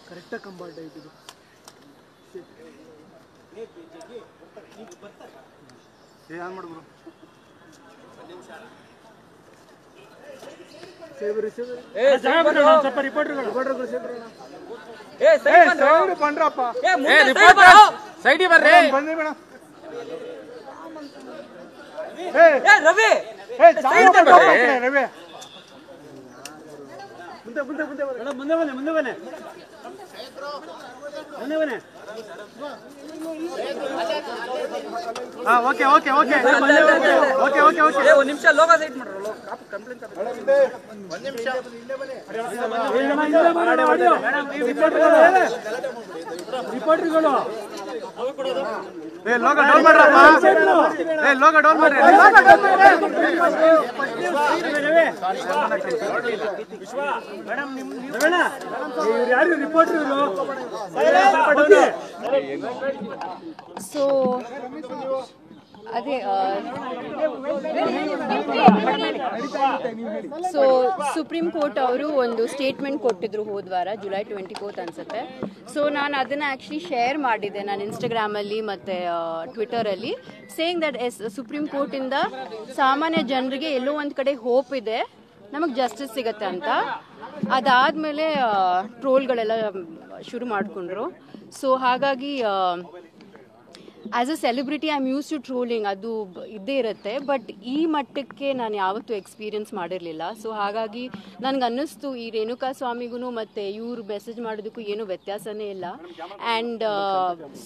ಕರೆಕ್ಟಾಗಿ ಕಂಬಾರ್ಟ್ ಆಯ್ತು ಇದು. ಆನ್ ಮಾಡ್ಬಿಡು. ಸ್ವಲ್ಪ ರಿಪೋರ್ಟರ್ಗಳು ಬಂದ್ರಪ್ಪ. ಸೈಡಿ ಬರ್ರಿ. ಬಂದ್ರಿ ಮೇಡಮ್. ರವಿ ರವಿ ಮುಂದೆ ಬನ್ನಿ. ಓಕೆ ಒಂದ್ ನಿಮಿಷ ಲೋಗ ಸೈಟ್ ಮಾಡ್ರು ಕಂಪ್ಲೇಂಟ್ ರಿಪೋರ್ಟರ್ಗಳು ಲೋಗ ಡೌನ್ ಮಾಡ್ರಪ್ಪ. ಲೋಗ ಡೌನ್ ಮಾಡ್ರಿ. ಯಾರು ರಿಪೋರ್ಟರ್ಗಳು? ಸೊ ಅದೇ ಸೊ ಸುಪ್ರೀಂ ಕೋರ್ಟ್ ಅವರು ಒಂದು ಸ್ಟೇಟ್ಮೆಂಟ್ ಕೊಟ್ಟಿದ್ರು ಹೋದ ವಾರ, ಜುಲೈ 24 ಅನ್ಸುತ್ತೆ. ಸೊ ನಾನು ಅದನ್ನು ಆ್ಯಕ್ಚುಲಿ ಶೇರ್ ಮಾಡಿದ್ದೆ ನಾನು ಇನ್ಸ್ಟಾಗ್ರಾಮಲ್ಲಿ ಮತ್ತು ಟ್ವಿಟರಲ್ಲಿ, ಸೇಯಿಂಗ್ ದಟ್ ಸುಪ್ರೀಂ ಕೋರ್ಟಿಂದ ಸಾಮಾನ್ಯ ಜನರಿಗೆ ಎಲ್ಲೋ ಒಂದು ಕಡೆ ಹೋಪ್ ಇದೆ, ನಮಗೆ ಜಸ್ಟಿಸ್ ಸಿಗತ್ತೆ ಅಂತ. ಅದಾದಮೇಲೆ ಟ್ರೋಲ್ಗಳೆಲ್ಲ ಶುರು ಮಾಡಿಕೊಂಡ್ರು. ಸೊ ಹಾಗಾಗಿ as a celebrity I am use to trolling, ಅದು ಇದ್ದೇ ಇರುತ್ತೆ. ಬಟ್ ಈ ಮಟ್ಟಕ್ಕೆ ನಾನು ಯಾವತ್ತೂ ಎಕ್ಸ್ಪೀರಿಯನ್ಸ್ ಮಾಡಿರಲಿಲ್ಲ. ಸೊ ಹಾಗಾಗಿ ನನಗೆ ಅನ್ನಿಸ್ತು ಈ ರೇಣುಕಾ ಸ್ವಾಮಿಗೂ ಮತ್ತು ಇವ್ರು ಮೆಸೇಜ್ ಮಾಡೋದಕ್ಕೂ ಏನೂ ವ್ಯತ್ಯಾಸನೇ ಇಲ್ಲ. ಆ್ಯಂಡ್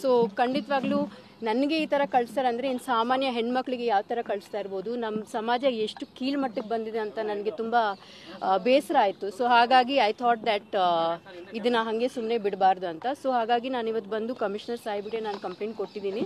ಸೊ ಖಂಡಿತವಾಗ್ಲೂ ನನಗೆ ಈ ಥರ ಕಳಿಸ್ತಾರೆ ಅಂದರೆ ಇನ್ನು ಸಾಮಾನ್ಯ ಹೆಣ್ಮಕ್ಳಿಗೆ ಯಾವ ಥರ ಕಳಿಸ್ತಾ ಇರ್ಬೋದು. ನಮ್ಮ ಸಮಾಜ ಎಷ್ಟು ಕೀಳ್ಮಟ್ಟಕ್ಕೆ ಬಂದಿದೆ ಅಂತ ನನಗೆ ತುಂಬ ಬೇಸರ ಆಯಿತು. ಸೊ ಹಾಗಾಗಿ ಐ ಥಾಟ್ ದ್ಯಾಟ್ ಇದನ್ನು ಹಾಗೆ ಸುಮ್ಮನೆ ಬಿಡಬಾರ್ದು ಅಂತ. ಸೊ ಹಾಗಾಗಿ ನಾನು ಇವತ್ತು ಬಂದು ಕಮಿಷನರ್ ಸಾಹೇಬ್ರಿಗೆ ನಾನು ಕಂಪ್ಲೇಂಟ್ ಕೊಟ್ಟಿದ್ದೀನಿ.